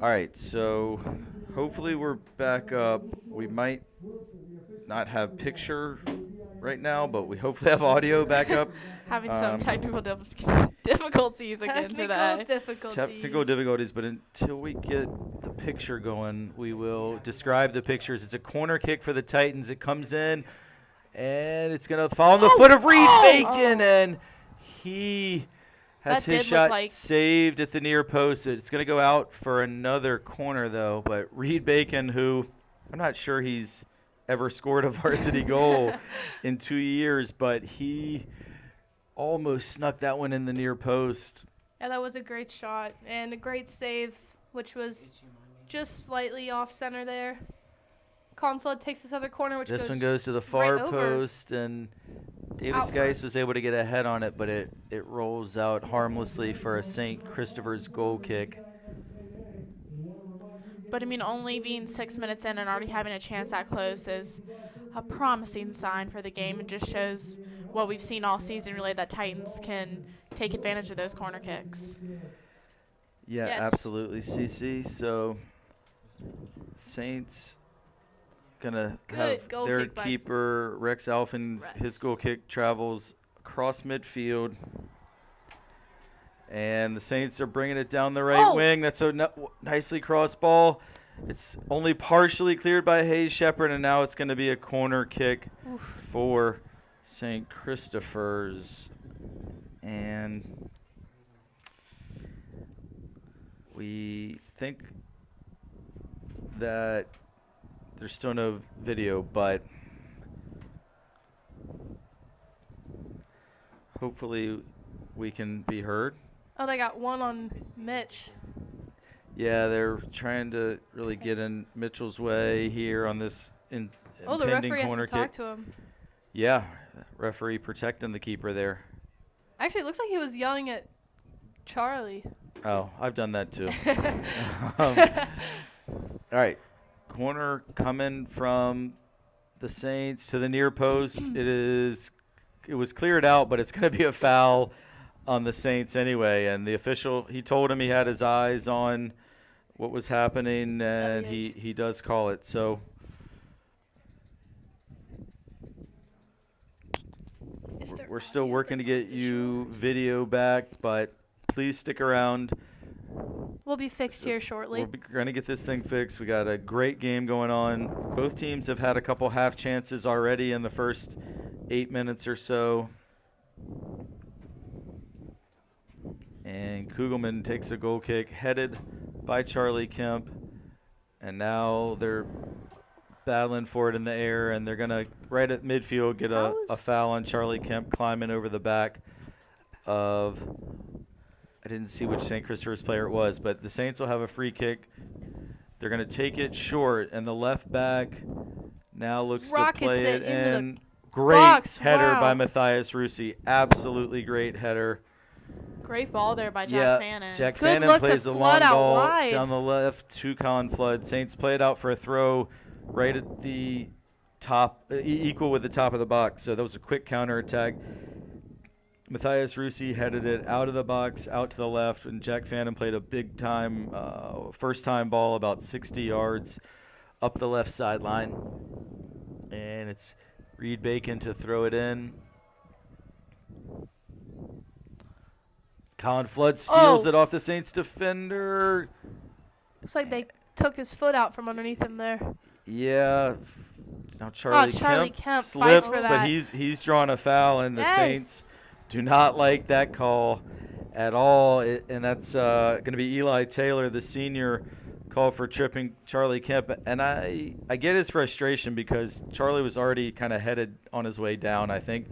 All right, so hopefully we're back up. We might not have picture right now, but we hopefully have audio back up. Having some Um, technical difficulties again Technical today. Technical difficulties. difficulties, but until we get the picture going, we will describe the pictures. It's a corner kick for the Titans. It comes in, and it's going to fall on the foot of Reed Bacon, and he has That his did look shot like- saved at the near post. It's going to go out for another corner, though. But Reed Bacon, who I'm not sure he's ever scored a varsity goal in 2 years, but he almost snuck that one in the near post. Yeah, that was a great shot and a great save, which was just slightly off center there. Conflood takes this other corner, which This one goes to the far over. post, and Davis Out Geis was able to get a head on it, but it rolls out harmlessly for a St. Christopher's goal kick. But I mean, only being 6 minutes in and already having a chance that close is a promising sign for the game, and just shows what we've seen all season, really, that Titans can take advantage of those corner kicks. Yeah, Yes. absolutely, CC. So Saints gonna Good have goal their kick by keeper Rex Alphins. Rex. His goal kick travels across midfield, and the Saints are bringing it down the right wing. That's a nicely crossed ball. It's only partially cleared by Hayes Shepherd, and now it's going to be a corner kick for St. Christopher's. And we think that there's still no video, but hopefully we can be heard. Oh, they got one on Mitch. Yeah, they're trying to really get in Mitchell's way here on this The impending referee has corner to talk kick. to him. Yeah, referee protecting the keeper there. Actually, it looks like he was yelling at Charlie. Oh, I've done that too. All right, corner coming from the Saints to the near post. It was cleared out, but it's going to be a foul on the Saints anyway. And the official, he told him he had his eyes on what was happening, and he does call it. So we're still working to get you video back, but please stick around. We'll be fixed here shortly. We're going to get this thing fixed. We got a great game going on. Both teams have had a couple half chances already in the first 8 minutes or so. And Kugelman takes a goal kick headed by Charlie Kemp. And now they're battling for it in the air, and they're going to, right at midfield, get a foul on Charlie Kemp climbing over the back of, I didn't see which St. Christopher's player it was, but the Saints will have a free kick. They're going to take it short, and the left back now looks Rockets to play it it into the in. Great box. header Wow. by Matthias Russi. Absolutely great header. Great ball there by Jack Fannin. Jack Good Fannin look to plays the long flood out ball wide. down the left to Colin Flood. Saints play it out for a throw right at the top, equal with the top of the box. So that was a quick counterattack. Matthias Russi headed it out of the box, out to the left, and Jack Fannin played a big-time, first-time ball about 60 yards up the left sideline. And it's Reed Bacon to throw it in. Colin Flood steals it off the Saints defender. Looks like they took his foot out from underneath him there. Yeah. Now Charlie Kemp slips, fights for but that. he's drawn a foul, and the Yes. Saints do not like that call at all. And that's going to be Eli Taylor, the senior, call for tripping Charlie Kemp. And I get his frustration because Charlie was already kind of headed on his way down, I think.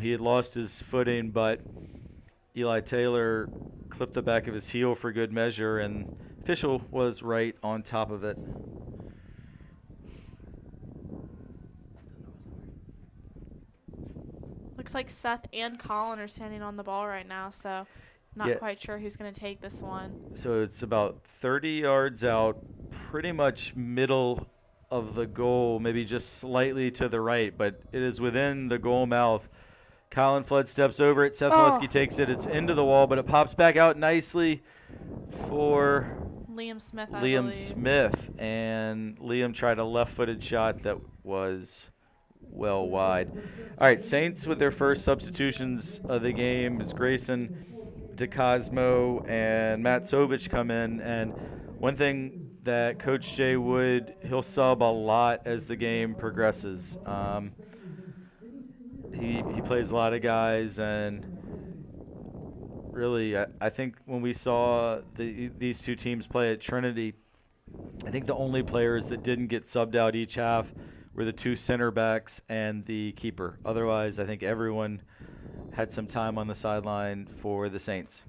He had lost his footing, but Eli Taylor clipped the back of his heel for good measure, and official was right on top of it. Looks like Seth and Colin are standing on the ball right now, so not quite sure who's going to take this one. So it's about 30 yards out, pretty much middle of the goal, maybe just slightly to the right, but it is within the goal mouth. Colin Flood steps over it. Seth Oh. Molesky takes it. It's into the wall, but it pops back out nicely for Liam Smith, I Liam believe. Smith. And Liam tried a left-footed shot that was well wide. All right, Saints with their first substitutions of the game is Grayson DeCosmo and Matt Sovich come in. And one thing that Coach Jay Wood, he'll sub a lot as the game progresses. He plays a lot of guys, and really, I think when we saw these two teams play at Trinity, I think the only players that didn't get subbed out each half were the two center backs and the keeper. Otherwise, I think everyone had some time on the sideline for the Saints.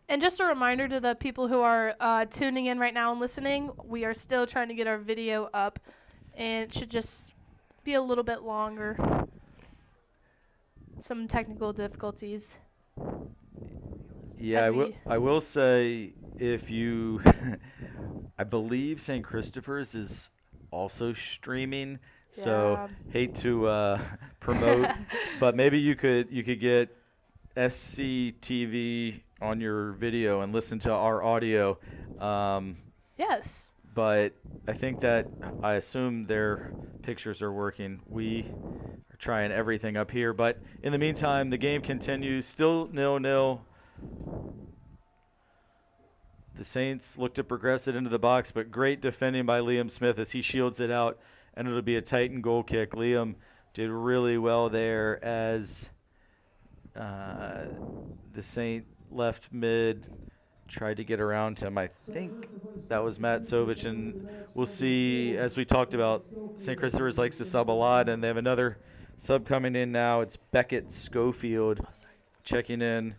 And just a reminder to the people who are tuning in right now and listening, we are still trying to get our video up, and it should just be a little bit longer. Some technical difficulties. Yeah, As we- I will say, if you, I believe St. Christopher's is also streaming, so hate to promote, but maybe you could get SCTV on your video and listen to our audio. Yes. But I think that I assume their pictures are working. We are trying everything up here, but in the meantime, the game continues. Still 0-0. The Saints look to progress it into the box, but great defending by Liam Smith as he shields it out, and it'll be a Titan goal kick. Liam did really well there as the Saint left mid tried to get around him. I think that was Matt Sovich, and we'll see, as we talked about, St. Christopher's likes to sub a lot, and they have another sub coming in now. It's Beckett Schofield checking in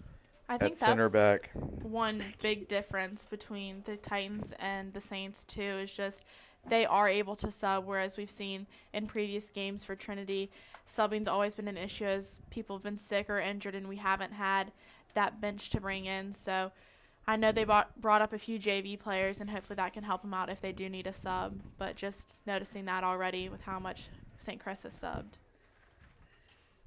I think at center that's back. one big difference between the Titans and the Saints too is just they are able to sub, whereas we've seen in previous games for Trinity, subbing's always been an issue as people have been sick or injured, and we haven't had that bench to bring in. So I know they brought up a few JV players, and hopefully that can help them out if they do need a sub. But just noticing that already with how much St. Chris has subbed.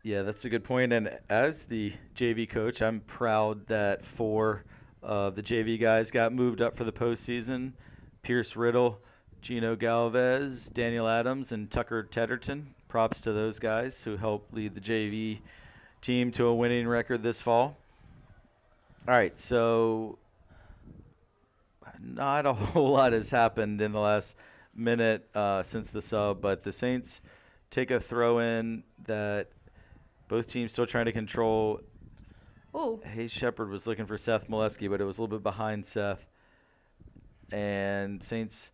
Yeah, that's a good point. And as the JV coach, I'm proud that 4 of the JV guys got moved up for the postseason. Pierce Riddle, Gino Galvez, Daniel Adams, and Tucker Tedderton. Props to those guys who helped lead the JV team to a winning record this fall. All right, so not a whole lot has happened in the last minute since the sub, but the Saints take a throw in that both teams still trying to control. Oh. Hayes Shepard was looking for Seth Molesky, but it was a little bit behind Seth. And Saints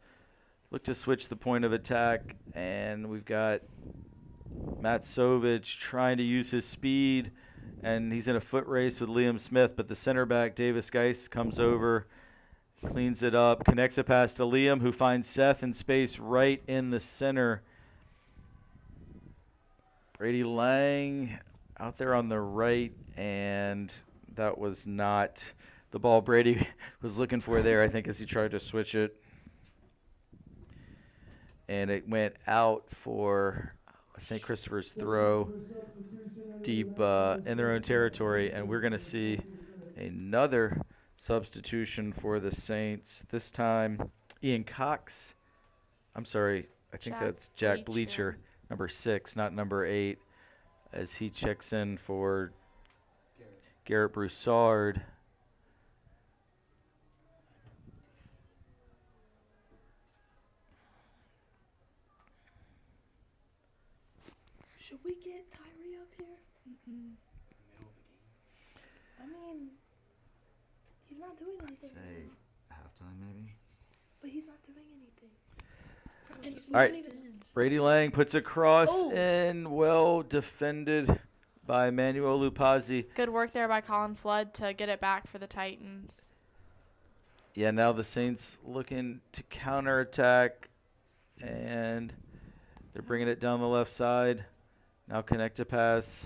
look to switch the point of attack, and we've got Matt Sovich trying to use his speed, and he's in a foot race with Liam Smith, but the center back, Davis Geis, comes over, cleans it up, connects it past to Liam, who finds Seth in space right in the center. Brady Lang out there on the right, and that was not the ball Brady was looking for there, I think, as he tried to switch it. And it went out for St. Christopher's throw deep in their own territory, and we're going to see another substitution for the Saints. This time, Ian Cox. I'm sorry, I think that's Jack Bleacher, number 6, not number 8, as he checks in for Garrett Broussard. Should we get Tyree up here? I mean, he's not doing anything. Say halftime maybe. But he's not doing anything. All right, Brady Lang puts a cross in, well defended by Manuel Lupazzi. Good work there by Colin Flood to get it back for the Titans. Yeah, now the Saints looking to counterattack, and they're bringing it down the left side. Now connect a pass.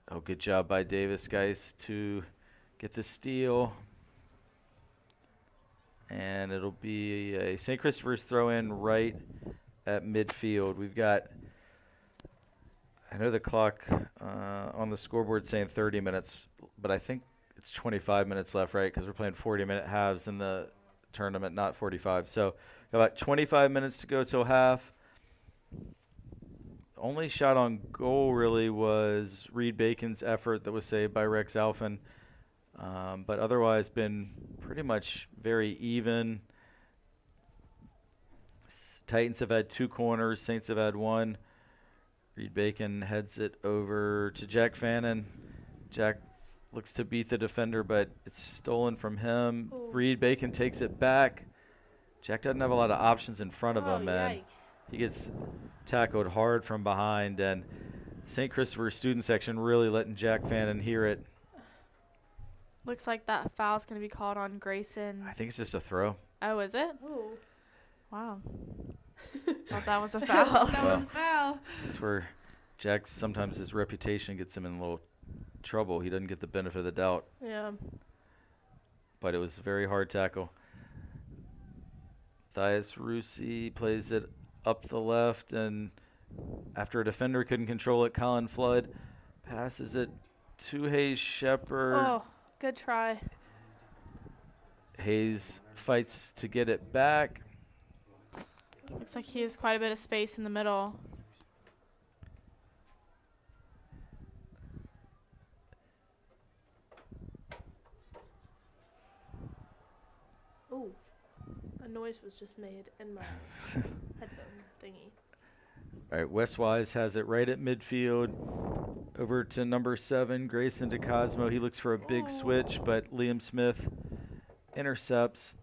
Oh, good job by Davis Geis to get the steal. And it'll be a St. Christopher's throw in right at midfield. We've got I know the clock on the scoreboard saying 30 minutes, but I think it's 25 minutes left, right? Because we're playing 40-minute halves in the tournament, not 45. So about 25 minutes to go till half. Only shot on goal really was Reed Bacon's effort that was saved by Rex Alphen. But otherwise been pretty much very even. Titans have had 2 corners. Saints have had 1. Reed Bacon heads it over to Jack Fannin. Jack looks to beat the defender, but it's stolen from him. Ooh. Reed Bacon takes it back. Jack doesn't have a lot of options in front of him, and he gets tackled hard from behind. And St. Christopher student section really letting Jack Fannin hear it. Looks like that foul's going to be called on Grayson. I think it's just a throw. Oh, is it? Ooh. Wow. Thought that was a foul. That was a foul. That's where Jack's sometimes his reputation gets him in a little trouble. He doesn't get the benefit of the doubt, Yeah. but it was a very hard tackle. Thias Rusi plays it up the left, and after a defender couldn't control it, Colin Flood passes it to Hayes Shepard. Oh, good try. Hayes fights to get it back. Looks like he has quite a bit of space in the middle. Ooh. A noise was just made in my headphone thingy. All right, Westwise has it right at midfield. Over to number 7, Grayson DeCosmo. He looks for a big switch, but Liam Smith intercepts.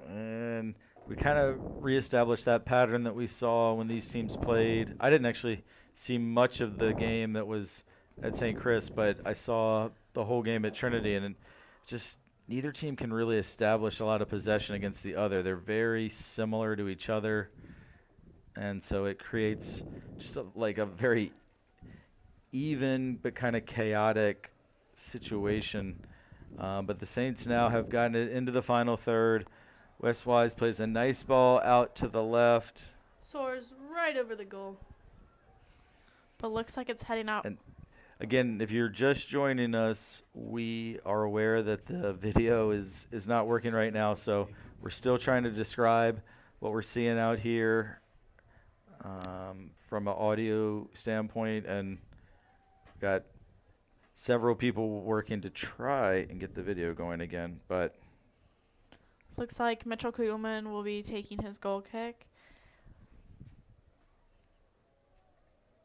And we kind of reestablished that pattern that we saw when these teams played. I didn't actually see much of the game that was at St. Chris, but I saw the whole game at Trinity, and just neither team can really establish a lot of possession against the other. They're very similar to each other, and so it creates just like a very even but kind of chaotic situation. But the Saints now have gotten it into the final third. Westwise plays a nice ball out to the left. Soars right over the goal. But looks like it's heading out. And again, if you're just joining us, we are aware that the video is not working right now, so we're still trying to describe what we're seeing out here from an audio standpoint, and got several people working to try and get the video going again, but Looks like Mitchell Kugelman will be taking his goal kick.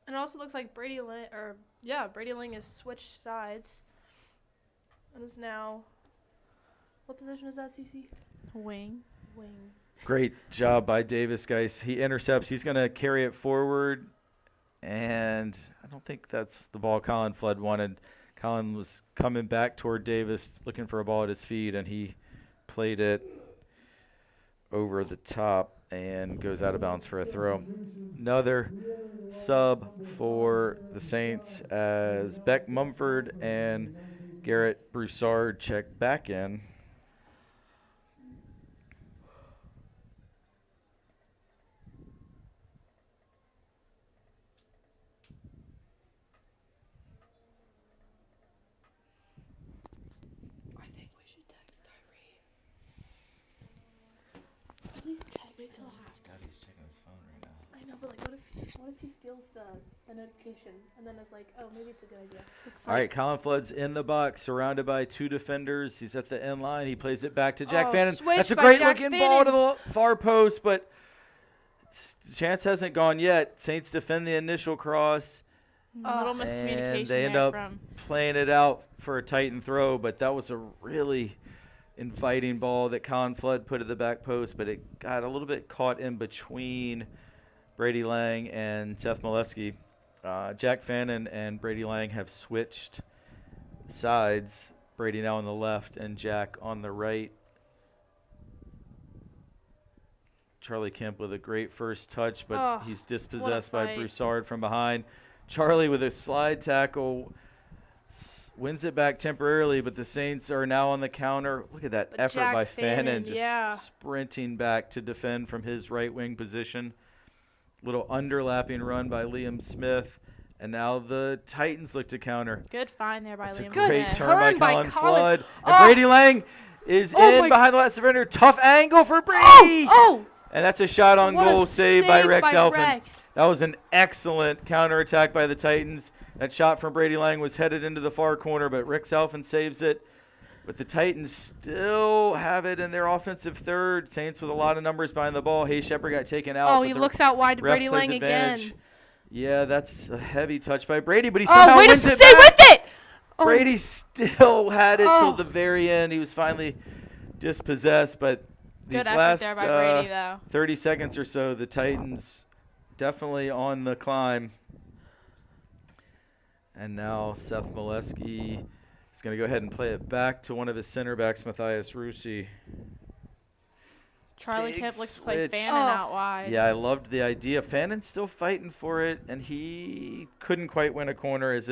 And it also looks like Brady Lang has switched sides. And is now, what position is that, CC? Wing. Wing. great job by Davis, guys. He intercepts. He's going to carry it forward, and I don't think that's the ball Colin Flood wanted. Colin was coming back toward Davis, looking for a ball at his feet, and he played it over the top and goes out of bounds for a throw. Another sub for the Saints as Beck Mumford and Garrett Broussard check back in. I think we should text Tyree. Please text him. Daddy's checking his phone right now. I know, but like, what if he feels the notification and then it's like, oh, maybe it's a good idea. All right, Colin Flood's in the box, surrounded by two defenders. He's at the end line. He plays it back to Jack Fannin. switch That's a by great Jack looking ball to Fannin. the far post, but chance hasn't gone yet. Saints defend the initial cross. Little And miscommunication they end there up from. playing it out for a Titan throw, but that was a really inviting ball that Colin Flood put at the back post, but it got a little bit caught in between Brady Lang and Seth Molesky. Jack Fannin and Brady Lang have switched sides. Brady now on the left and Jack on the right. Charlie Kemp with a great first touch, but Oh, he's dispossessed by fight. Broussard from behind. Charlie with a slide tackle wins it back temporarily, but the Saints are now on the counter. Look at that But effort Jack by Fannin, Fannin, just yeah. sprinting back to defend from his right wing position. Little underlapping run by Liam Smith. And now the Titans look to counter. Good find there by It's a Liam great Smith. turn by Colin Flood. And Oh. Brady Lang is Oh in my- behind the last defender. Tough angle for Brady. Oh! And that's a shot on What a goal saved by save Rex by Elfin. Rex. That was an excellent counterattack by the Titans. That shot from Brady Lang was headed into the far corner, but Rex Elfin saves it. But the Titans still have it in their offensive third. Saints with a lot of numbers behind the ball. Hayes Shepard got taken out. Oh, but he the looks out wide to ref Brady plays Lang advantage. again. Yeah, that's a heavy touch by Brady, but he Oh, somehow way to wins stay it back. with it! Oh. Brady still had it till Oh. the very end. He was finally dispossessed, but these Good effort last there by Brady, though. 30 seconds or so, the Titans definitely on the climb. And now Seth Molesky is going to go ahead and play it back to one of his center backs, Matthias Rusi. Charlie Big Kemp looks to play switch. Fannin Oh. out wide. Yeah, I loved the idea. Fannon's still fighting for it, and he couldn't quite win a corner. Wins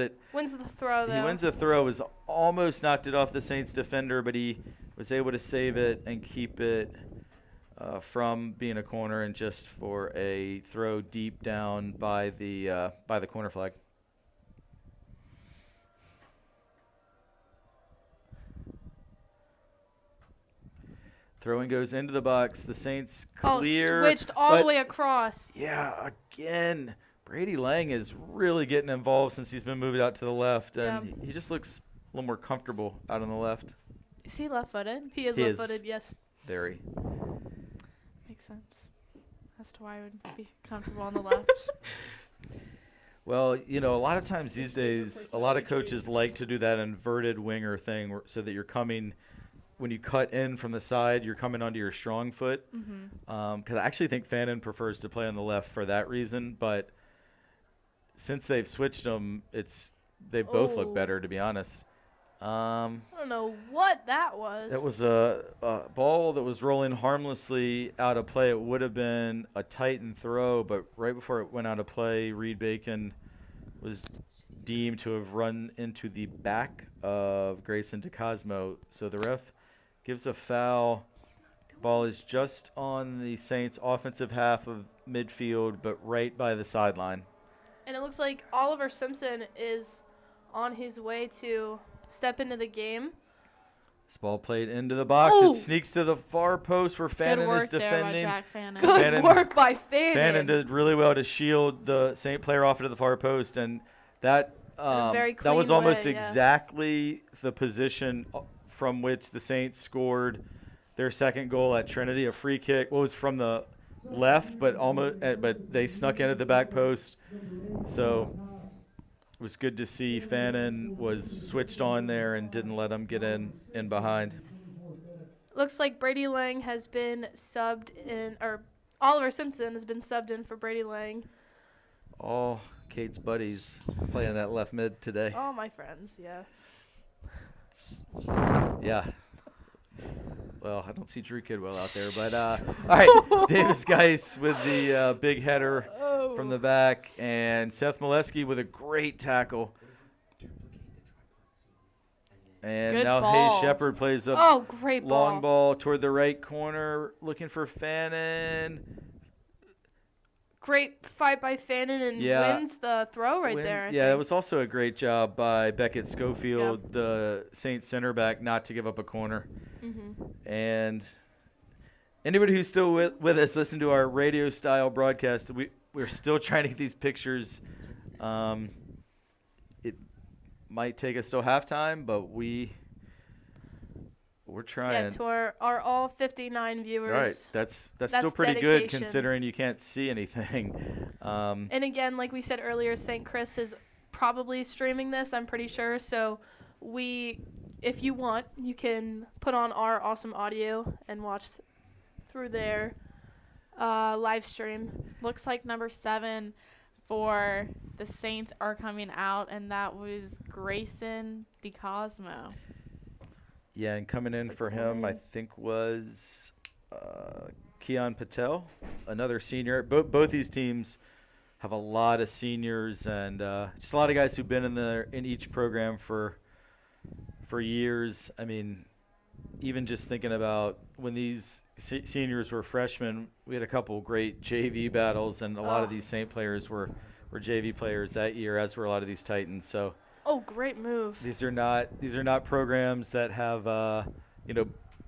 the throw, though. He wins a throw, was almost knocked it off the Saints defender, but he was able to save it and keep it from being a corner and just for a throw deep down by the corner flag. Throwing goes into the box. The Saints clear. switched all the but- way across. Yeah, again, Brady Lang is really getting involved since he's been moved out to the left, and Yeah. he just looks a little more comfortable out on the left. Is he left-footed? He is He is. left-footed, yes. Very. Makes sense. As to why I would be comfortable on the left. Well, a lot of times these days, a lot of coaches like to do that inverted winger thing so that you're coming, when you cut in from the side, you're coming onto your strong foot. Mm-hmm. Because I actually think Fannin prefers to play on the left for that reason, but since they've switched them, they both look Oh. better, to be honest. I don't know what that was. That was a ball that was rolling harmlessly out of play. It would have been a Titan throw, but right before it went out of play, Reed Bacon was deemed to have run into the back of Grayson DeCosmo. So the ref gives a foul. Ball is just on the Saints' offensive half of midfield, but right by the sideline. And it looks like Oliver Simpson is on his way to step into the game. This ball played into the box. Oh. It sneaks to the far post where Good Fannin work is there by defending. Jack Fannin. Good Fannin- work by Fannin. Fannin did really well to shield the Saint player off into the far post, and that very that was clean almost way, yeah. exactly the position from which the Saints scored their second goal at Trinity. A free kick was from the left, but but they snuck in at the back post. So it was good to see Fannin was switched on there and didn't let him get in behind. Looks like Brady Lang has been subbed in, or Oliver Simpson has been subbed in for Brady Lang. All Kate's buddies playing that left mid today. All my friends, yeah. Yeah. Well, I don't see Drew Kidwell out there, but all right. Davis Geis with the big header from the back, and Seth Molesky with a great tackle. And Good now ball. Hayes Shepard plays a Oh, great ball. long ball toward the right corner, looking for Fannin. Great fight by Fannin and Yeah. wins the throw right there. I Yeah, it think. was also a great job by Beckett Schofield, the Saints center back, not to give up a corner. Mhm. And anybody who's still with us, listen to our radio style broadcast. We're still trying to get these pictures. It might take us till halftime, but we're Yeah, trying. to our all 59 viewers. Right, that's still That's pretty good dedication. considering you can't see anything. And again, like we said earlier, St. Chris is probably streaming this, I'm pretty sure. So if you want, you can put on our awesome audio and watch through their live stream. Looks like number 7 for the Saints are coming out, and that was Grayson DeCosmo. Yeah, and coming in That's a for cool him, I name. think was Keon Patel, another senior. Both these teams have a lot of seniors and just a lot of guys who've been in each program for years. I mean, even just thinking about when these seniors were freshmen, we had a couple great JV battles, and a lot of these Saint players were JV players that year, as were a lot of these Titans. So Oh, great move. these are not programs that have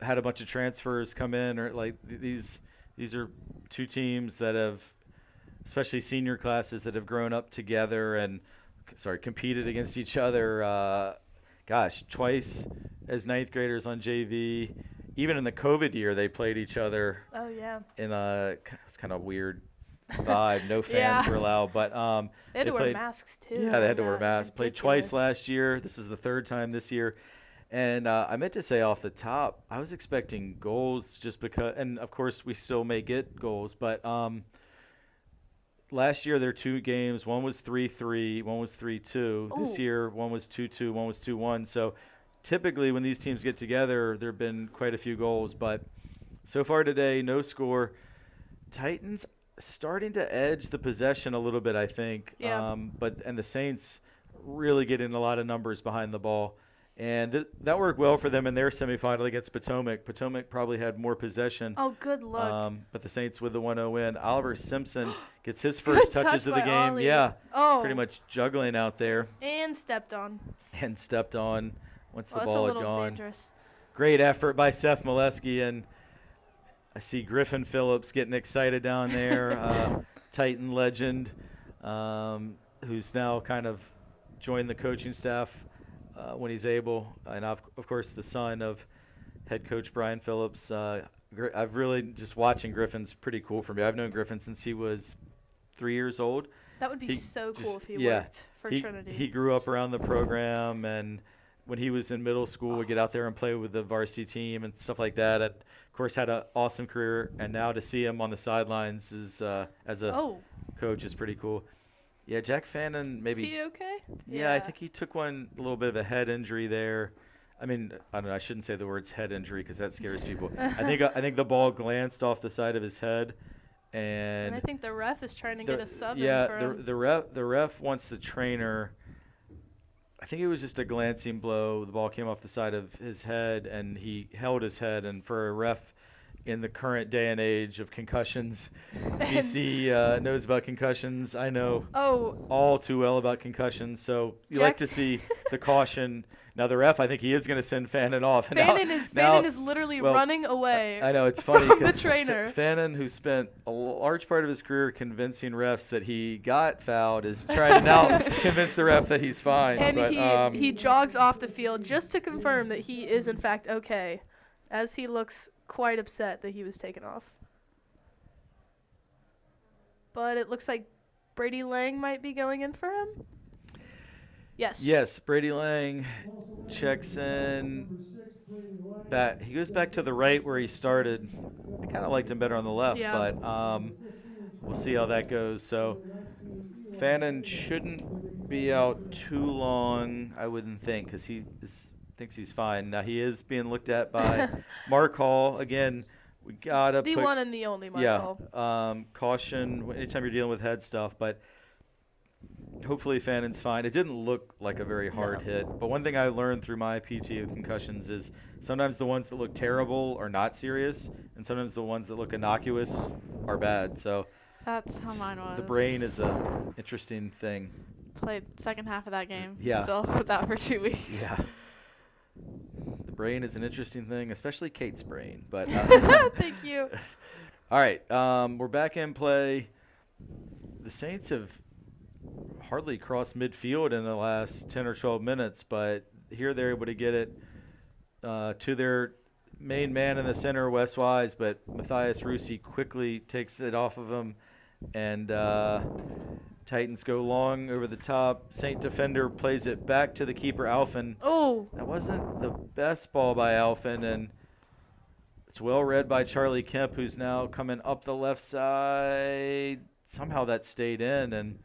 had a bunch of transfers come in, or like these are two teams that have, especially senior classes, that have grown up together and competed against each other. Twice as ninth graders on JV. Even in the COVID year, they played each other Oh, yeah. in it's kind of weird vibe. No fans Yeah. were allowed, but They had to wear played- masks, too. yeah, they had to wear Yeah, masks. Played twice ridiculous. last year. This is the third time this year. And I meant to say off the top, I was expecting goals just because, and of course we still may get goals, but last year there were 2 games. One was 3-3, one was 3-2. This Ooh. year one was 2-2, one was 2-1. So typically when these teams get together, there have been quite a few goals, but so far today, no score. Titans starting to edge the possession a little bit, I think. Yeah. And the Saints really getting a lot of numbers behind the ball. And that worked well for them in their semifinal against Potomac. Potomac probably had more possession. Oh, good luck. But the Saints with the 1-0 win. Oliver Simpson gets his first Good touches touch of the by game. Ollie. Yeah, Oh, pretty much juggling out there and stepped on. and stepped on once Well, the that's a ball had little gone. dangerous. Great effort by Seth Molesky, and I see Griffin Phillips getting excited down there, Titan legend, who's now kind of joined the coaching staff when he's able, and of course the son of head coach Brian Phillips. I've really just watching Griffin's pretty cool for me. I've known Griffin since he was 3 years old. That would be He so cool if he yeah, worked for he, Trinity. He grew up around the program, and when he was in middle school, would get out there and play with the varsity team and stuff like that. And of course, had an awesome career, and now to see him on the sidelines is as a coach is pretty cool. Yeah, Jack Fannin maybe. Is he okay? Yeah, I think he took a little bit of a head injury there. I mean, I don't know. I shouldn't say the words head injury because that scares people. I think the ball glanced off the side of his head, And I think the ref is trying to get a sub in yeah, for him. the ref wants the trainer. I think it was just a glancing blow. The ball came off the side of his head, and he held his head. And for a ref in the current day and age of concussions, CC knows about concussions. I know all too well about concussions. So you like to see the caution. Now the ref, I think he is going to send Fannin off. Fannin is literally running away. I know, it's funny from the because trainer. Fannin, who spent a large part of his career convincing refs that he got fouled, is trying to now convince the ref that he's fine. And but, he jogs off the field just to confirm that he is in fact okay, as he looks quite upset that he was taken off. But it looks like Brady Lang might be going in for him. Yes, Brady Lang checks in. He goes back to the right where he started. I kind of liked him better on the left, Yeah. but we'll see how that goes. So Fannin shouldn't be out too long, I wouldn't think, because he thinks he's fine. Now he is being looked at by Mark Hall. Again, we got to the one and the only Mark Hall. Caution anytime you're dealing with head stuff, but hopefully Fannin's fine. It didn't look like a very hard hit, but one thing I learned through my PT with concussions is sometimes the ones that look terrible are not serious, and sometimes the ones that look innocuous are bad. So That's how mine was. the brain is a interesting thing. Played second half of that game. Yeah. Still was out for 2 weeks. Yeah. The brain is an interesting thing, especially Kate's brain. But Thank you. all right, we're back in play. The Saints have hardly crossed midfield in the last 10 or 12 minutes, but here they're able to get it to their main man in the center, Wes Wise, but Matthias Rusi quickly takes it off of him, and Titans go long over the top. Saint defender plays it back to the keeper, Alphen. Oh. That wasn't the best ball by Alphen, and it's well read by Charlie Kemp, who's now coming up the left side. Somehow that stayed in, and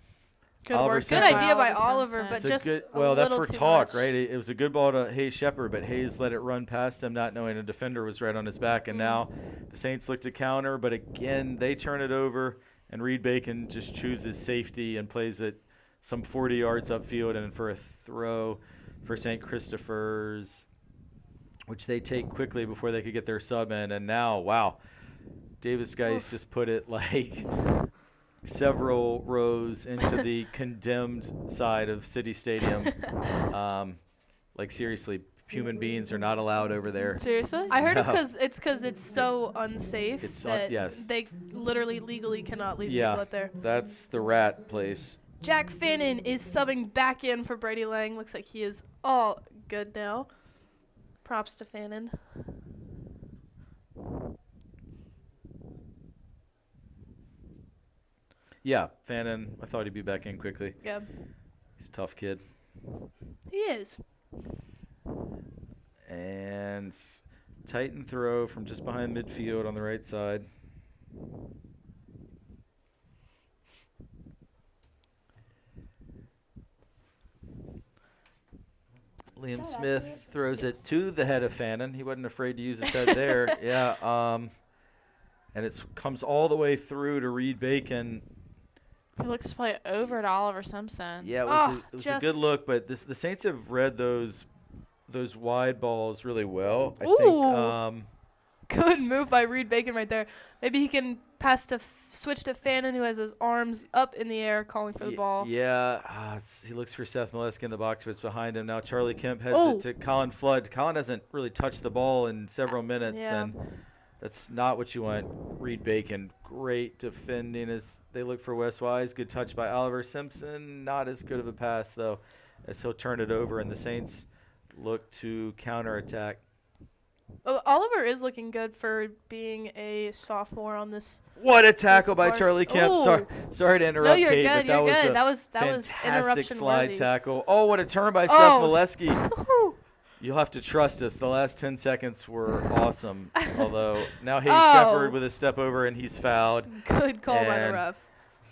Good Oliver work. Good Simpson. idea by Oliver Oliver, Simpson. but It's a just good, a well, that's little for too talk, much. right? It was a good ball to Hayes Shepard, but Hayes let it run past him, not knowing a defender was right on his back. And now the Saints look to counter, but again, they turn it over, and Reed Bacon just chooses safety and plays it some 40 yards upfield and for a throw for St. Christopher's. which they take quickly before they could get their sub in. And now, wow, Davis Geis just put it like several rows into the condemned side of City Stadium. Like seriously, human beings are not allowed over there. Seriously? I heard No. it's because it's so unsafe that yes. they literally legally cannot leave Yeah. people out there. That's the rat place. Jack Fannin is subbing back in for Brady Lang. Looks like he is all good now. Props to Fannin. Yeah, Fannin, I thought he'd be back in quickly. Yeah, He's a tough kid. he is. And Titan throw from just behind midfield on the right side. Liam Smith throws it to the head of Fannin. He wasn't afraid to use his head there. Yeah. And it comes all the way through to Reed Bacon. He looks to play over to Oliver Simpson. Yeah, it was a good look, but the Saints have read those wide balls really well. I think. Good move by Reed Bacon right there. Maybe he can pass to switch to Fannin, who has his arms up in the air, calling for the ball. Yeah, he looks for Seth Molesky in the box, but it's behind him now. Charlie Kemp heads it to Colin Flood. Colin hasn't really touched the ball in several minutes, and that's not what you want. Reed Bacon, great defending as they look for Wes Wise. Good touch by Oliver Simpson. Not as good of a pass, though, as he'll turn it over, and the Saints look to counterattack. Oliver is looking good for being a sophomore on this. What a tackle by Charlie Kemp. Sorry to interrupt, No, you're Kate, good. but that was You're a good. That was fantastic interruption slide worthy. tackle. Oh, what a turn by Seth Molesky. You'll have to trust us. The last 10 seconds were awesome. Although now Hayes Shepard with a step over and he's fouled. Good call by the And ref.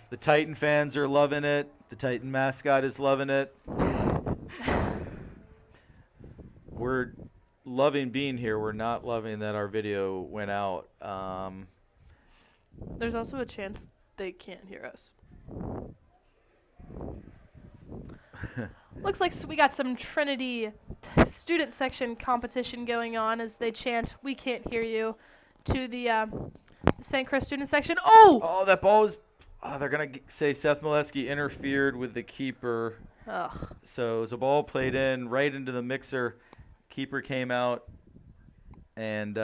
The Titan fans are loving it. The Titan mascot is loving it. We're loving being here. We're not loving that our video went out. There's also a chance they can't hear us. Looks like we got some Trinity student section competition going on as they chant, "We can't hear you," to the St. Chris student section. Oh, that ball was. Oh, they're going to say Seth Molesky interfered with the keeper. Ugh. So it was a ball played in right into the mixer. Keeper came out, and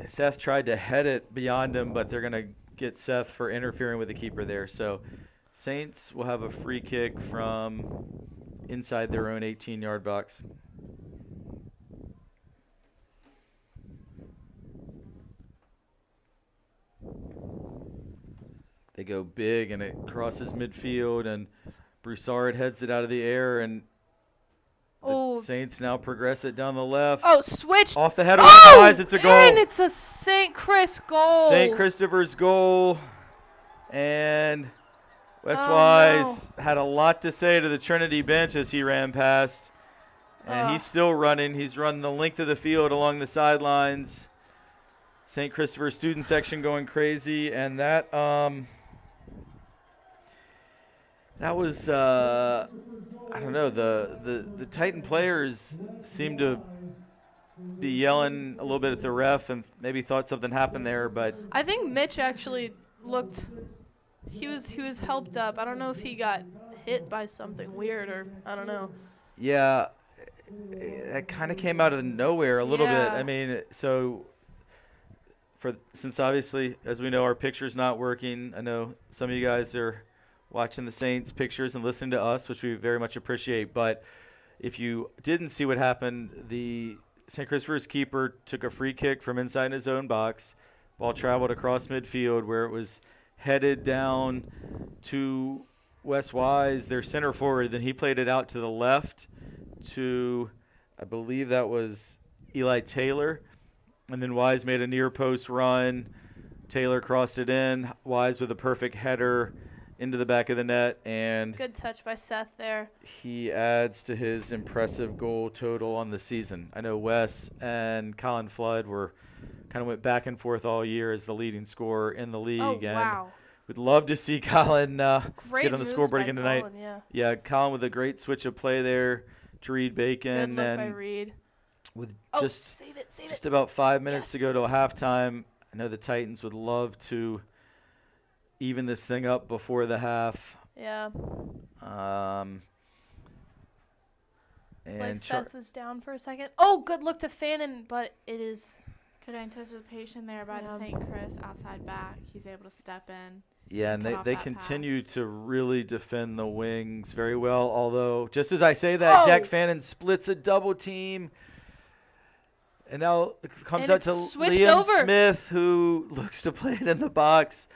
Seth tried to head it beyond him, but they're going to get Seth for interfering with the keeper there. So Saints will have a free kick from inside their own 18-yard box. They go big, and it crosses midfield, and Broussard heads it out of the air, and the Saints now progress it down the left. Switch. Off the head of Wes Wise, it's a goal. And it's a St. Chris goal. St. Christopher's goal. And Wes Wise had a lot to say to the Trinity bench as he ran past. And he's still running. He's run the length of the field along the sidelines. St. Christopher's student section going crazy. And that was I don't know, the Titan players seemed to be yelling a little bit at the ref and maybe thought something happened there, but I think Mitch actually looked he was helped up. I don't know if he got hit by something weird or I don't know. Yeah, it kind of came out of nowhere a little bit. I mean, so since obviously, as we know, our picture's not working, I know some of you guys are watching the Saints pictures and listening to us, which we very much appreciate. But if you didn't see what happened, the St. Christopher's keeper took a free kick from inside his own box. Ball traveled across midfield where it was headed down to Wes Wise, their center forward. Then he played it out to the left to, I believe that was Eli Taylor. And then Wise made a near post run. Taylor crossed it in. Wise with a perfect header into the back of the net, and good touch by Seth there. He adds to his impressive goal total on the season. I know Wes and Colin Flood went back and forth all year as the leading scorer in the league, and we'd love to see Colin get on the scoreboard again tonight. Colin, yeah, Colin with a great switch of play there to Reed Bacon. Good look by Reed. with Oh, just save it. just about 5 minutes to go Yes. to halftime. I know the Titans would love to even this thing up before the half. Yeah. And Like Seth was down for a second. Oh, good look to Fannin, but it is. Good anticipation there by Yeah. the St. Chris outside back. He's able to step in. yeah, and cut off they that continue pass. to really defend the wings very well. Although, just as I say that, Jack Oh. Fannin splits a double team. And now it comes And out it's to switched Liam over. Smith, who looks to play it in the box.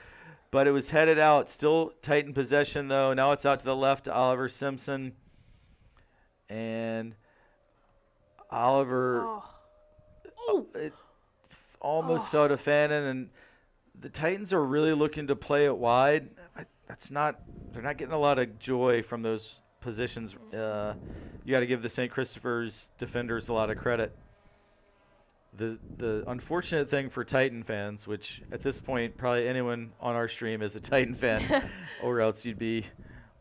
But it was headed out. Still tight in possession, though. Now it's out to the left to Oliver Simpson. And Oliver Oh. it almost Oh. fell to Fannin. And the Titans are really looking to play it wide. They're not getting a lot of joy from those positions. You got to give the St. Christopher's defenders a lot of credit. The unfortunate thing for Titan fans, which at this point probably anyone on our stream is a Titan fan, or else you'd be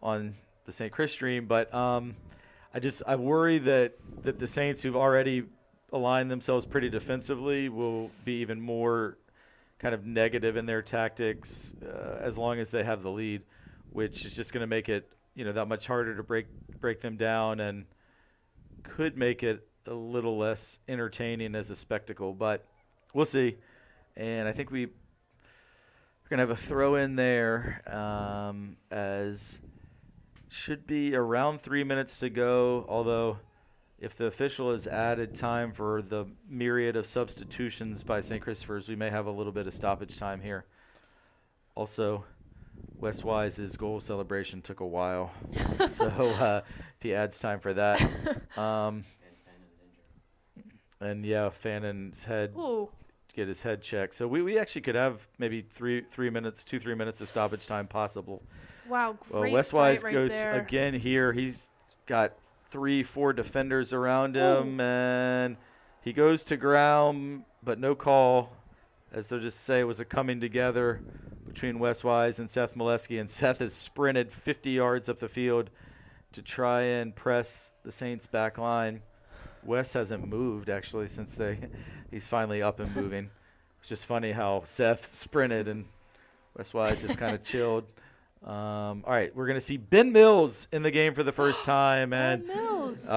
on the St. Chris stream. But I worry that the Saints, who've already aligned themselves pretty defensively, will be even more kind of negative in their tactics as long as they have the lead, which is just going to make it that much harder to break them down and could make it a little less entertaining as a spectacle, but we'll see. And I think we're going to have a throw in there as should be around 3 minutes to go, although if the official has added time for the myriad of substitutions by St. Christopher's, we may have a little bit of stoppage time here. Also, Wes Wise's goal celebration took a while, so if he adds time for that. And yeah, Fannon's head, Ooh. get his head checked. So we actually could have maybe 3 minutes of stoppage time possible. Wow, Well, great Wes fight Wise right goes there. again here. He's got 3-4 defenders around him, and he goes to ground, but no call, as they'll just say it was a coming together between Wes Wise and Seth Molesky, and Seth has sprinted 50 yards up the field to try and press the Saints back line. Wes hasn't moved actually since he's finally up and moving. It's just funny how Seth sprinted and Wes Wise just kind of chilled. All right, we're gonna see Ben Mills in the game for the first time, and Ben Mills.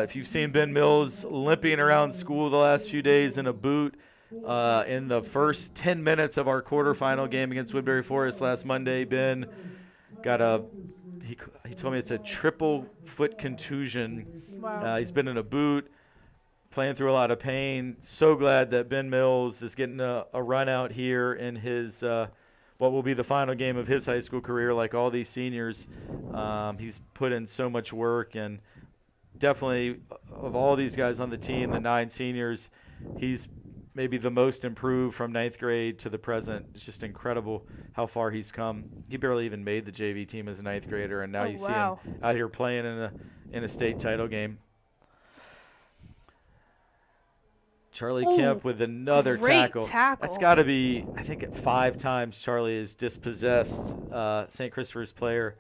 if you've seen Ben Mills limping around school the last few days in a boot, in the first 10 minutes of our quarterfinal game against Woodbury Forest last Monday, Ben got he told me it's a triple foot contusion. Wow. He's been in a boot, playing through a lot of pain. So glad that Ben Mills is getting a run out here in his what will be the final game of his high school career. Like all these seniors, he's put in so much work, and definitely of all these guys on the team, the 9 seniors, he's maybe the most improved from 9th grade to the present. It's just incredible how far he's come. He barely even made the JV team as a 9th grader, and now you see him out here playing in a state title game. Charlie Kemp with another great tackle. tackle. That's got to be, I think, 5 times Charlie has dispossessed St. Christopher's player.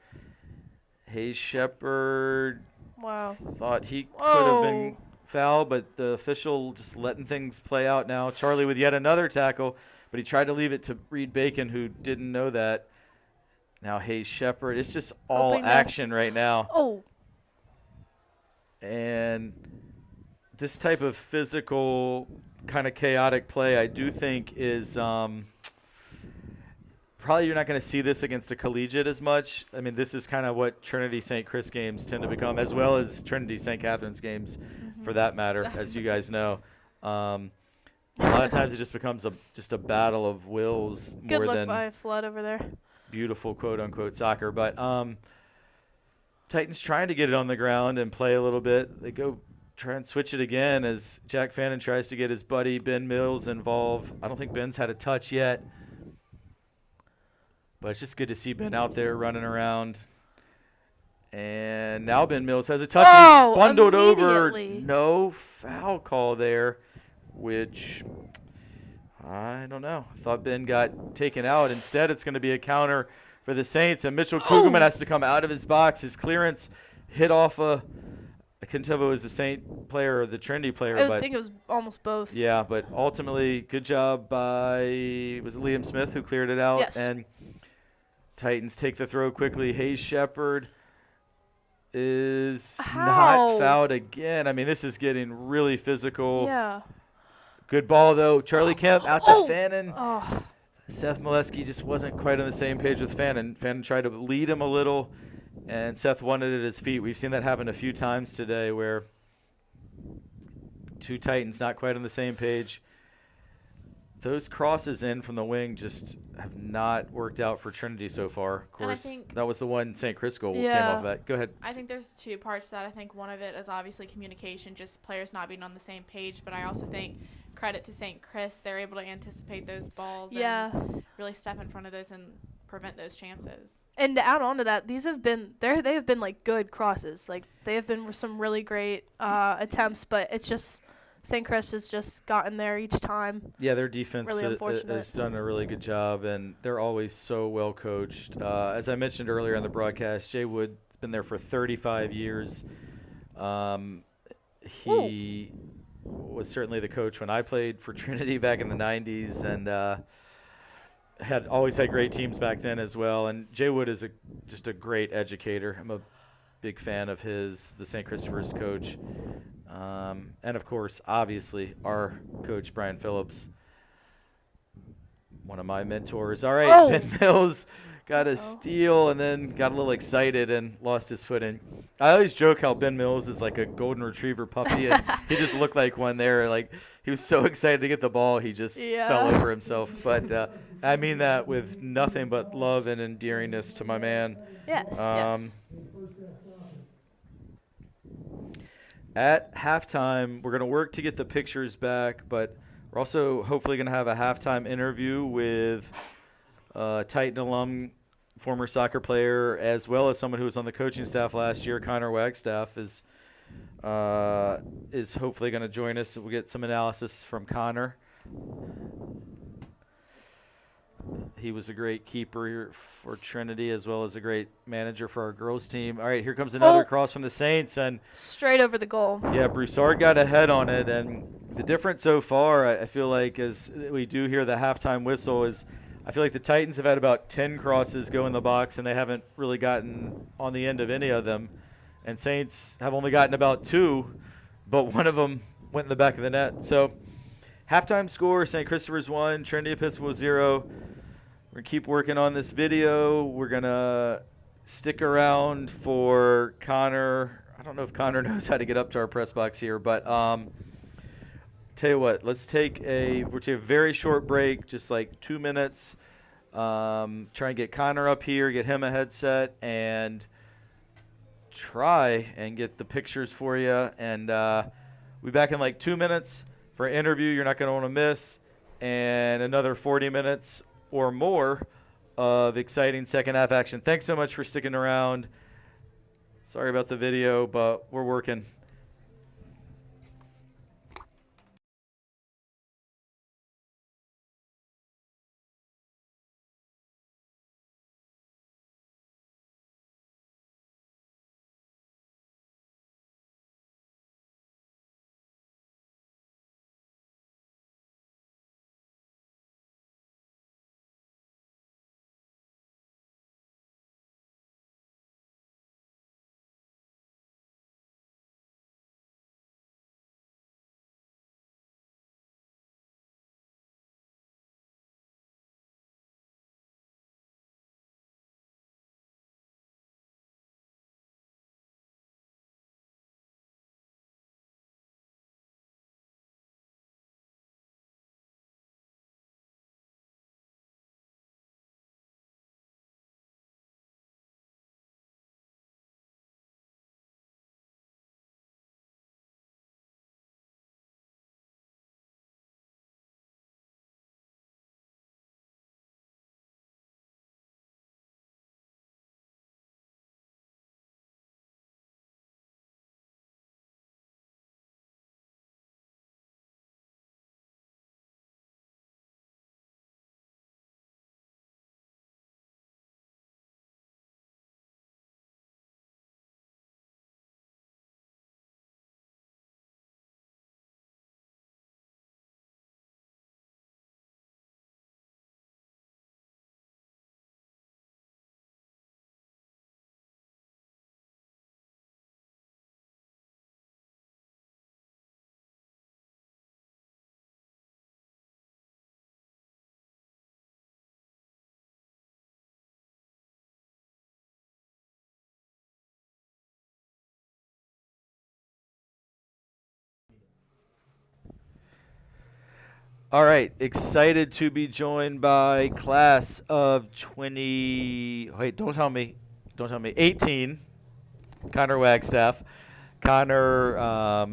Hayes Shepard Wow. thought he could have been fouled, but the official just letting things play out now. Charlie with yet another tackle, but he tried to leave it to Reed Bacon, who didn't know that. Now Hayes Shepard. It's just all Opening up. action right now. Oh. And this type of physical, kind of chaotic play, I do think is probably you're not going to see this against a collegiate as much. I mean, this is kind of what Trinity St. Chris games tend to become, as well as Trinity St. Catherine's games, for that matter, as you guys know. A lot of times it just becomes just a battle of wills Good more look than by Flood over there. beautiful quote-unquote soccer. But Titans trying to get it on the ground and play a little bit. They go try and switch it again as Jack Fannin tries to get his buddy Ben Mills involved. I don't think Ben's had a touch yet, but it's just good to see Ben out there running around. And now Ben Mills has a touch. Oh, He's bundled over. immediately. No foul call there, which I don't know. I thought Ben got taken out. Instead, it's going to be a counter for the Saints, and Mitchell Kugelman has to come out of his box. His clearance hit off a I couldn't tell if it was the Saint player or the Trinity player, I but think it was almost both. yeah, but ultimately, good job by, was it Liam Smith who cleared it out? Yes. And Titans take the throw quickly. Hayes Shepard is How? not fouled again. I mean, this is getting really physical. Yeah. Good ball, though. Charlie Kemp out to Oh. Fannin. Oh. Seth Molesky just wasn't quite on the same page with Fannin. Fannin tried to lead him a little, and Seth wanted it at his feet. We've seen that happen a few times today where two Titans not quite on the same page. Those crosses in from the wing just have not worked out for Trinity so far. Of And I course, think- that was the one St. Chris goal came Yeah. off of that. Go ahead. I think there's two parts to that. I think one of it is obviously communication, just players not being on the same page. But I also think credit to St. Chris, they're able to anticipate those balls Yeah. and really step in front of those and prevent those chances. And to add on to that, these have been they have been like good crosses. Like they have been some really great attempts, but it's just St. Chris has just gotten there each time. Yeah, their defense Really unfortunate. has done a really good job, and they're always so well coached. As I mentioned earlier on the broadcast, Jay Wood's been there for 35 years. He was certainly the coach when I played for Trinity back in the 90s, and had always had great teams back then as well. And Jay Wood is just a great educator. I'm a big fan of his, the St. Christopher's coach. And of course, obviously, our coach, Brian Phillips, one of my mentors. All right, Oh. Ben Mills got a steal and then got a little excited and lost his footing. I always joke how Ben Mills is like a golden retriever puppy, and he just looked like one there. Like, he was so excited to get the ball, he just fell over himself. But I mean that with nothing but love and endearingness to my man. Yes. Yes. At halftime, we're going to work to get the pictures back, but we're also hopefully going to have a halftime interview with Titan alum, former soccer player, as well as someone who was on the coaching staff last year. Connor Wagstaff is hopefully going to join us. We'll get some analysis from Connor. He was a great keeper for Trinity as well as a great manager for our girls team. All right, here comes another cross from the Saints, and Straight over the goal. yeah, Broussard got ahead on it, and the difference so far, I feel like, as we do hear the halftime whistle, is I feel like the Titans have had about 10 crosses go in the box, and they haven't really gotten on the end of any of them. And Saints have only gotten about 2, but one of them went in the back of the net. So halftime score, St. Christopher's 1, Trinity Episcopal 0. We're going to keep working on this video. We're going to stick around for Connor. I don't know if Connor knows how to get up to our press box here, but tell you what, we'll take a very short break, just like 2 minutes. Try and get Connor up here, get him a headset, and try and get the pictures for you. And we'll be back in like 2 minutes for an interview you're not going to want to miss, and another 40 minutes or more of exciting second half action. Thanks so much for sticking around. Sorry about the video, but we're working. All right, excited to be joined by class of 20. Wait, don't tell me. 18. Connor Wagstaff. Connor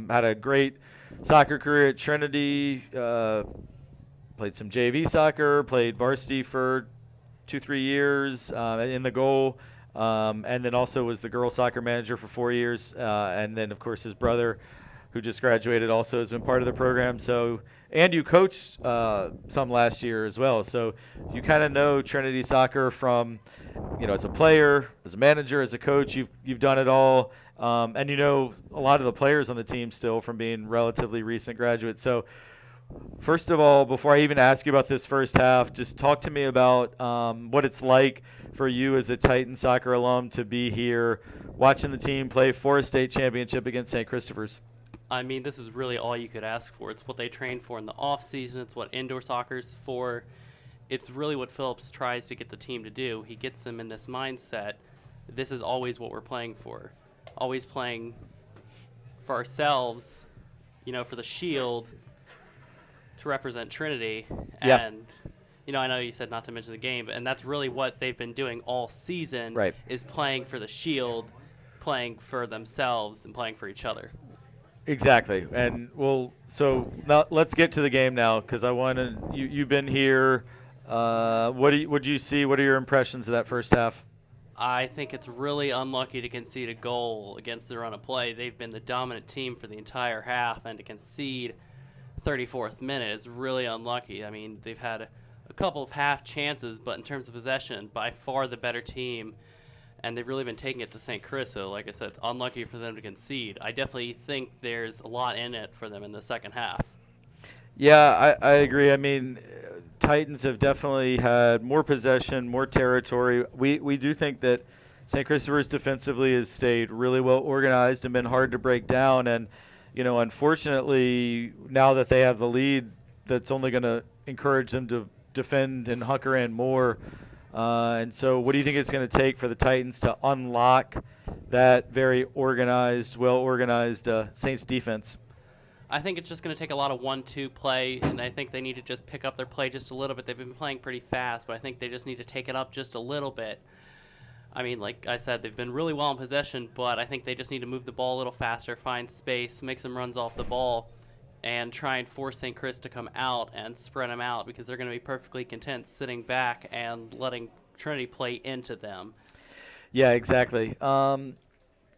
had a great soccer career at Trinity. Played some JV soccer. Played varsity for 2-3 years in the goal. And then also was the girls soccer manager for 4 years. And then, of course, his brother, who just graduated, also has been part of the program. So, and you coached some last year as well. So you kind of know Trinity soccer from, as a player, as a manager, as a coach. You've done it all, and you know a lot of the players on the team still from being relatively recent graduates. So, first of all, before I even ask you about this first half, just talk to me about what it's like for you as a Titan soccer alum to be here watching the team play for a state championship against St. Christopher's. I mean, this is really all you could ask for. It's what they train for in the off season. It's what indoor soccer's for. It's really what Phillips tries to get the team to do. He gets them in this mindset. This is always what we're playing for. Always playing for ourselves, for the shield to represent Trinity. Yeah. And, I know you said not to mention the game, and that's really what they've been doing all season. Right. Is playing for the shield, playing for themselves, and playing for each other. Exactly, and so now let's get to the game now because I want to. You've been here. What do you see? What are your impressions of that first half? I think it's really unlucky to concede a goal against the run of play. They've been the dominant team for the entire half, and to concede 34th minute is really unlucky. I mean, they've had a couple of half chances, but in terms of possession, by far the better team. And they've really been taking it to St. Chris, so like I said, it's unlucky for them to concede. I definitely think there's a lot in it for them in the second half. Yeah, I agree. I mean, Titans have definitely had more possession, more territory. We do think that St. Christopher's defensively has stayed really well organized and been hard to break down. And, unfortunately, now that they have the lead, that's only going to encourage them to defend and hunker in more. And so what do you think it's going to take for the Titans to unlock that very organized, well-organized Saints defense? I think it's just going to take a lot of 1-2 play, and I think they need to just pick up their play just a little bit. They've been playing pretty fast, but I think they just need to take it up just a little bit. I mean, like I said, they've been really well in possession, but I think they just need to move the ball a little faster, find space, make some runs off the ball, and try and force St. Chris to come out and spread them out because they're going to be perfectly content sitting back and letting Trinity play into them. Yeah, exactly. And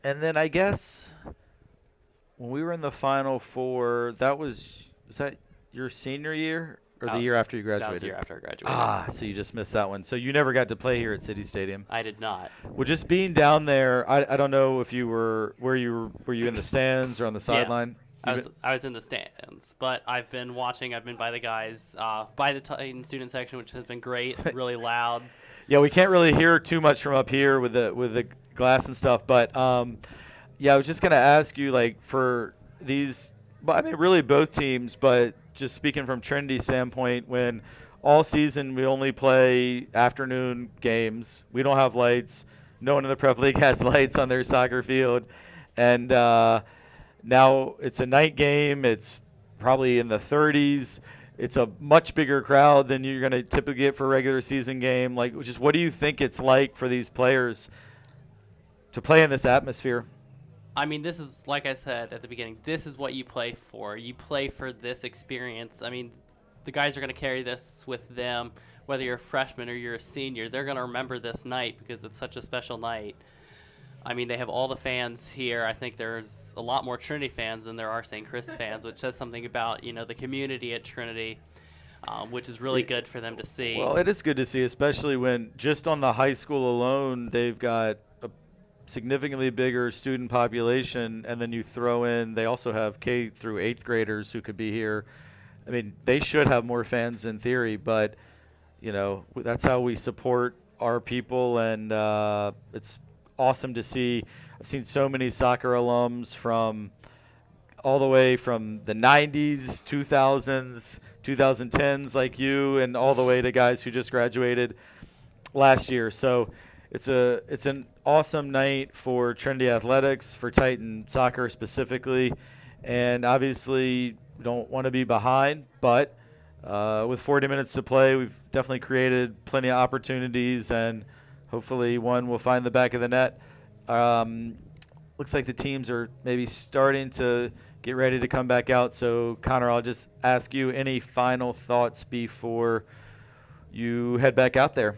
then I guess when we were in the Final Four, was that your senior year or the year after you graduated? That was the year after I graduated. So you just missed that one. So you never got to play here at City Stadium. I did not. Well, just being down there, I don't know if you were were you in the stands or on the sideline? I was in the stands, but I've been watching. I've been by the guys, by the Titan student section, which has been great, really loud. Yeah, we can't really hear too much from up here with the glass and stuff, but yeah, I was just gonna ask you, like, for these, I mean, really both teams, but just speaking from Trinity's standpoint, when all season we only play afternoon games, we don't have lights. No one in the Prep League has lights on their soccer field, and now it's a night game. It's probably in the 30s. It's a much bigger crowd than you're going to typically get for a regular season game. Like, just what do you think it's like for these players to play in this atmosphere? I mean, this is, like I said at the beginning, this is what you play for. You play for this experience. I mean, the guys are going to carry this with them, whether you're a freshman or you're a senior. They're going to remember this night because it's such a special night. I mean, they have all the fans here. I think there's a lot more Trinity fans than there are St. Chris fans, which says something about, the community at Trinity, which is really good for them to see. Well, it is good to see, especially when just on the high school alone, they've got a significantly bigger student population, and then you throw in, they also have K through 8th graders who could be here. I mean, they should have more fans in theory, but, that's how we support our people, and it's awesome to see. I've seen so many soccer alums from all the way from the 90s, 2000s, 2010s like you, and all the way to guys who just graduated last year. So it's an awesome night for Trinity Athletics, for Titan soccer specifically, and obviously don't want to be behind, but with 40 minutes to play, we've definitely created plenty of opportunities, and hopefully one will find the back of the net. Looks like the teams are maybe starting to get ready to come back out. So, Connor, I'll just ask you any final thoughts before you head back out there.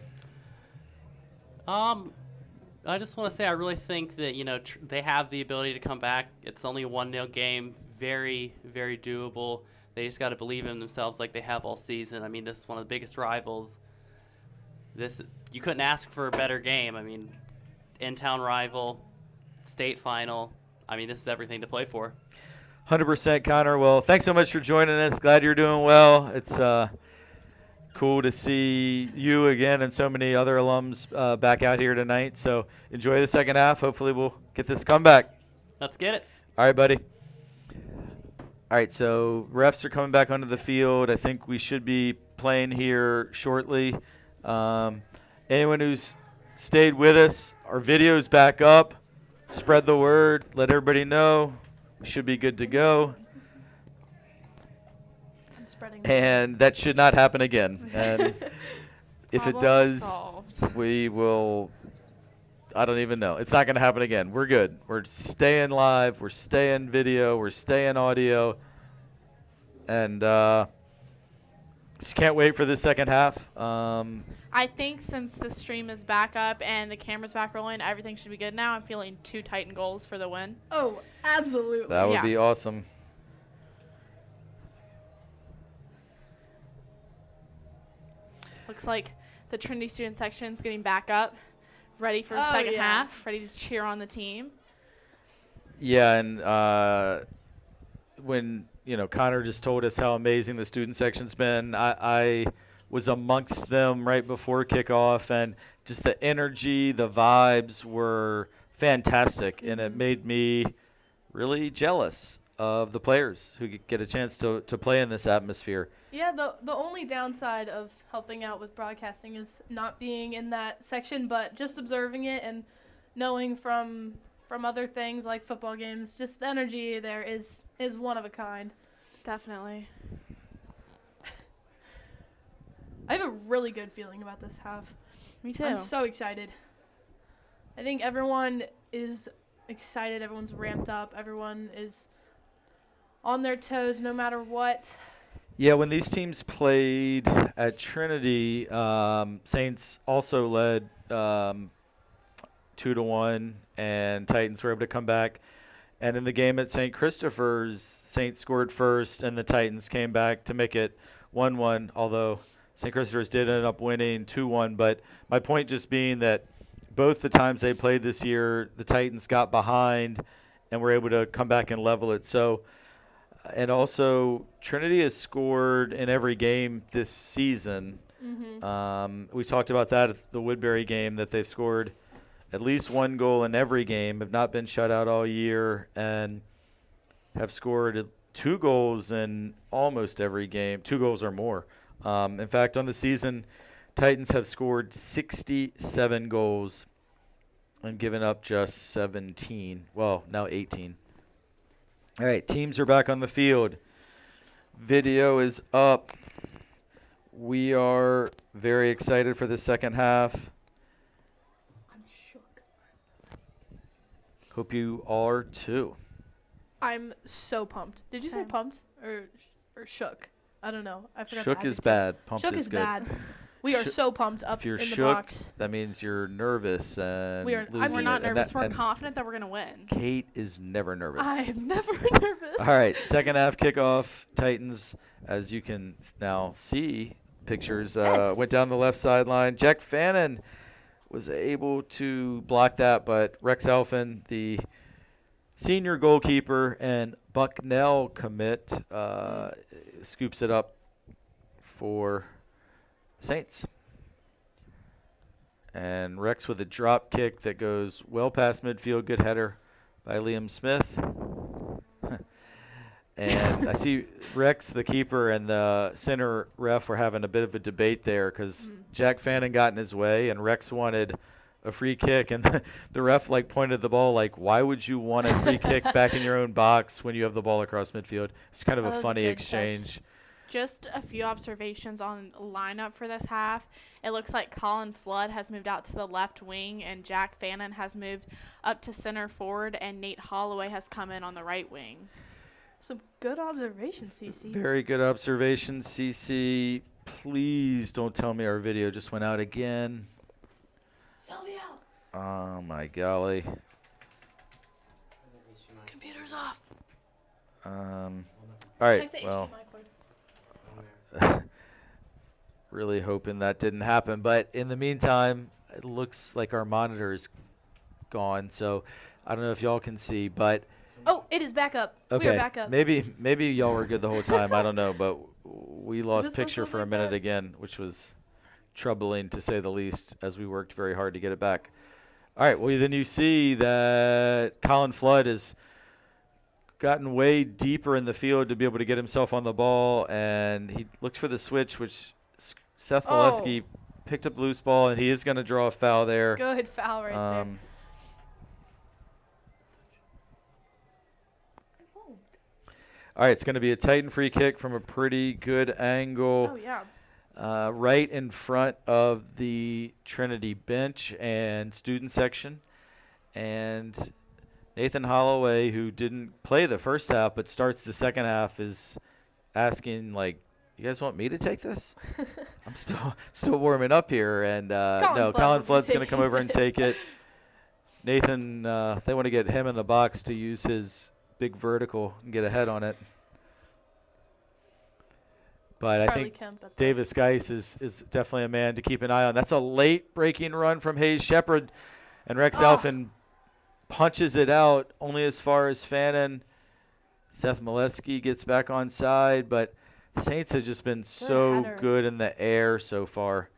I just want to say I really think that, they have the ability to come back. It's only a 1-0 game, very, very doable. They just got to believe in themselves like they have all season. I mean, this is one of the biggest rivals. You couldn't ask for a better game. I mean, in-town rival, state final. I mean, this is everything to play for. 100%, Connor. Well, thanks so much for joining us. Glad you're doing well. It's cool to see you again and so many other alums back out here tonight. So enjoy the second half. Hopefully we'll get this comeback. Let's get it. All right, buddy. All right, so refs are coming back onto the field. I think we should be playing here shortly. Anyone who's stayed with us, our video's back up. Spread the word. Let everybody know. We should be good to go. I'm spreading. And that should not happen again. And if it Problem does, solved. we will – I don't even know. It's not going to happen again. We're good. We're staying live. We're staying video. We're staying audio. And just can't wait for this second half. I think since the stream is back up and the camera's back rolling, everything should be good now. I'm feeling 2 Titan goals for the win. Oh, absolutely. That would Yeah. be awesome. Looks like the Trinity student section is getting back up, ready for the Oh, second yeah. half, ready to cheer on the team. Yeah, and when Connor just told us how amazing the student section's been, I was amongst them right before kickoff, and just the energy, the vibes were fantastic, and it made me really jealous of the players who get a chance to play in this atmosphere. Yeah, the only downside of helping out with broadcasting is not being in that section, but just observing it and knowing from other things like football games, just the energy there is one of a kind. Definitely. I have a really good feeling about this half. Me too. I'm so excited. I think everyone is excited. Everyone's ramped up. Everyone is on their toes no matter what. Yeah, when these teams played at Trinity, Saints also led 2-1, and Titans were able to come back. And in the game at St. Christopher's, Saints scored first, and the Titans came back to make it 1-1, although St. Christopher's did end up winning 2-1. But my point just being that both the times they played this year, the Titans got behind and were able to come back and level it. So, and also Trinity has scored in every game this season. We talked about that at the Woodbury game, that they've scored at least 1 goal in every game, have not been shut out all year, and have scored 2 goals in almost every game, 2 goals or more. In fact, on the season, Titans have scored 67 goals and given up just 17. Well, now 18. All right, teams are back on the field. Video is up. We are very excited for the second half. I'm shook. Hope you are too. I'm so pumped. Did you say Same. pumped or shook? I don't know. I forgot. Shook the is adjective. bad. Pumped Shook is is good. bad. We are Shook- so pumped up If you're in the shook, box. that means you're nervous and We are- I'm- losing We're not it. And nervous. that- We're and confident that we're going to win. Kate is never nervous. I am never nervous. All right, second half kickoff. Titans, as you can now see, pictures Yes. went down the left sideline. Jack Fannin was able to block that, but Rex Elfin, the senior goalkeeper and Bucknell commit, scoops it up for Saints. And Rex with a drop kick that goes well past midfield. Good header by Liam Smith. And I see Rex, the keeper, and the center ref were having a bit of a debate there because Jack Fannin got in his way and Rex wanted a free kick. And the ref pointed the ball why would you want a free kick back in your own box when you have the ball across midfield? It's kind of Oh, a that was a funny good exchange. Just a few observations on lineup for this half. It looks like Colin Flood has moved out to the left wing, and Jack Fannin has moved up to center forward, and Nate Holloway has come in on the right wing. Some good observation, CC. Very good observation, CC. Please don't tell me our video just went out again. Sylvia, Oh my golly. computer's off. All right. Check the Well, HDMI cord. really hoping that didn't happen. But in the meantime, it looks like our monitor is gone. So I don't know if y'all can see, but Oh, it is back up. We okay. are back up. Maybe y'all were good the whole time. I don't know, but we lost this supposed picture to for a look minute bad? again, which was troubling to say the least, as we worked very hard to get it back. All right. Well, then you see that Colin Flood has gotten way deeper in the field to be able to get himself on the ball, and he looks for the switch, which Seth Oh. Molesky picked up the loose ball, and he is going to draw a foul there. Good foul right there. All right, it's going to be a Titan free kick from a pretty good angle. Oh, yeah. Right in front of the Trinity bench and student section. And Nathan Holloway, who didn't play the first half but starts the second half, is asking, like, you guys want me to take this? I'm still warming up here. And no, Flood Colin will be Flood's going to come taking over and this. take it. Nathan, they want to get him in the box to use his big vertical and get ahead on it. But I Charlie think Kemp at the- Davis Geis is definitely a man to keep an eye on. That's a late breaking run from Hayes Shepard, and Rex Alphen punches it out only as far as Fannin. Seth Molesky gets back on side, but the Saints have just been so header. good in the air so far.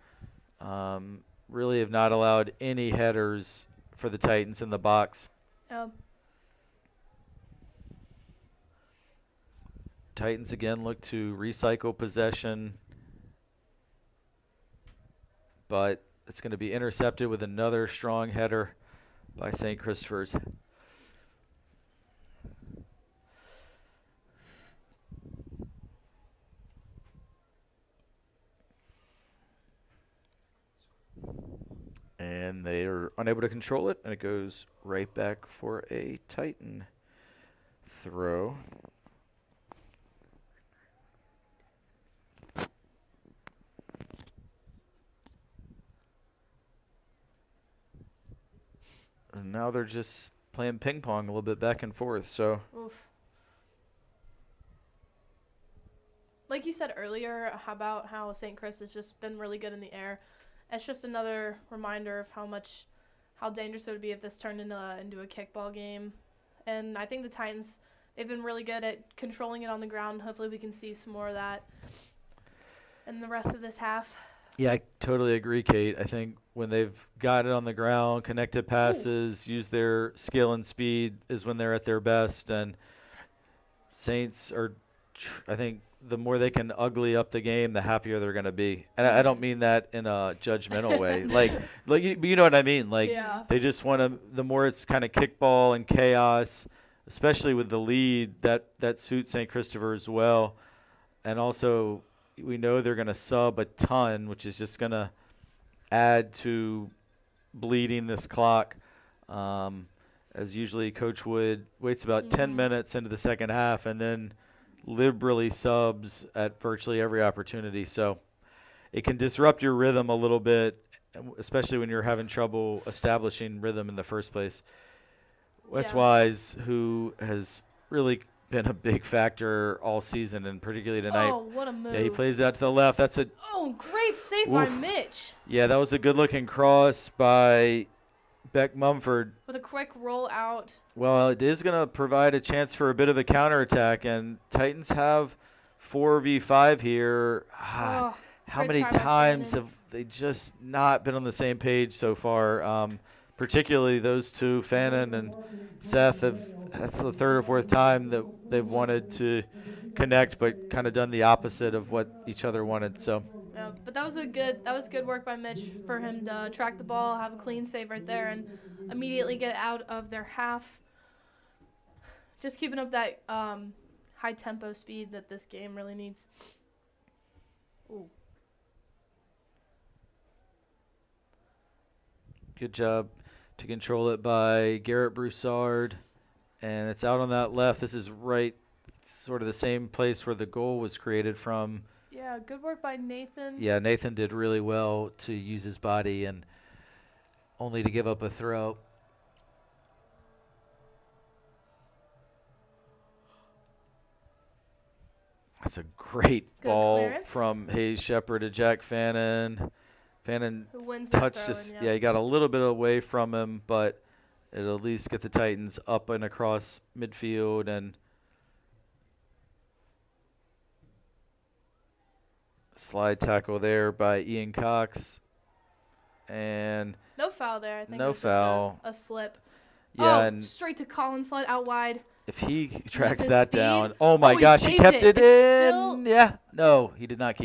Really have not allowed any headers for the Titans in the box. Titans again look to recycle possession, but it's going to be intercepted with another strong header by St. Christopher's. And they are unable to control it, and it goes right back for a Titan throw. And now they're just playing ping pong a little bit back and forth. So Oof. Like you said earlier about how St. Chris has just been really good in the air. It's just another reminder of how dangerous it would be if this turned into a kickball game. And I think the Titans, they've been really good at controlling it on the ground. Hopefully we can see some more of that in the rest of this half. yeah, I totally agree, Kate. I think when they've got it on the ground, connected passes, use their skill and speed is when they're at their best. And Saints are, I think, the more they can ugly up the game, the happier they're going to be. And I don't mean that in a judgmental way. Like you know what I mean? Like Yeah. they just want to. The more it's kind of kickball and chaos, especially with the lead, that suits St. Christopher as well. And also, we know they're going to sub a ton, which is just going to add to bleeding this clock. As usually, Coach Wood waits about 10 minutes into the second half and then liberally subs at virtually every opportunity. So it can disrupt your rhythm a little bit, especially when you're having trouble establishing rhythm in the first place. Wes Yeah. Wise, who has really been a big factor all season and particularly tonight. Oh, what a move. Yeah, he plays out to the left. That's a Oh, great save by Oof. Mitch. yeah, that was a good-looking cross by Beck Mumford. With a quick roll out. Well, it is going to provide a chance for a bit of a counterattack, and Titans have 4v5 here. Oh, How great many try by times Fannin. have they just not been on the same page so far? Particularly those two, Fannin and Seth, that's the third or fourth time that they've wanted to connect, but kind of done the opposite of what each other wanted. So Yeah, but that was good work by Mitch for him to track the ball, have a clean save right there, and immediately get out of their half. Just keeping up that high tempo speed that this game really needs. Ooh. Good job to control it by Garrett Broussard. And it's out on that left. This is right, sort of the same place where the goal was created from. Yeah, good work by Nathan. Yeah, Nathan did really well to use his body and only to give up a throw. That's a great Good ball clearance. from Hayes Shepherd to Jack Fannin. Fannin Who wins that touched throw just, in, yeah, he got a little bit away from him, but it'll at least get the Titans up and across midfield. And slide tackle there by Ian Cox. And No foul there. I think No it was foul. Just a slip. yeah, oh, and straight to Colin Flood out wide. if he tracks his that speed. down, oh my he gosh, he saved kept it. it It's in. still- Yeah, no, he did not keep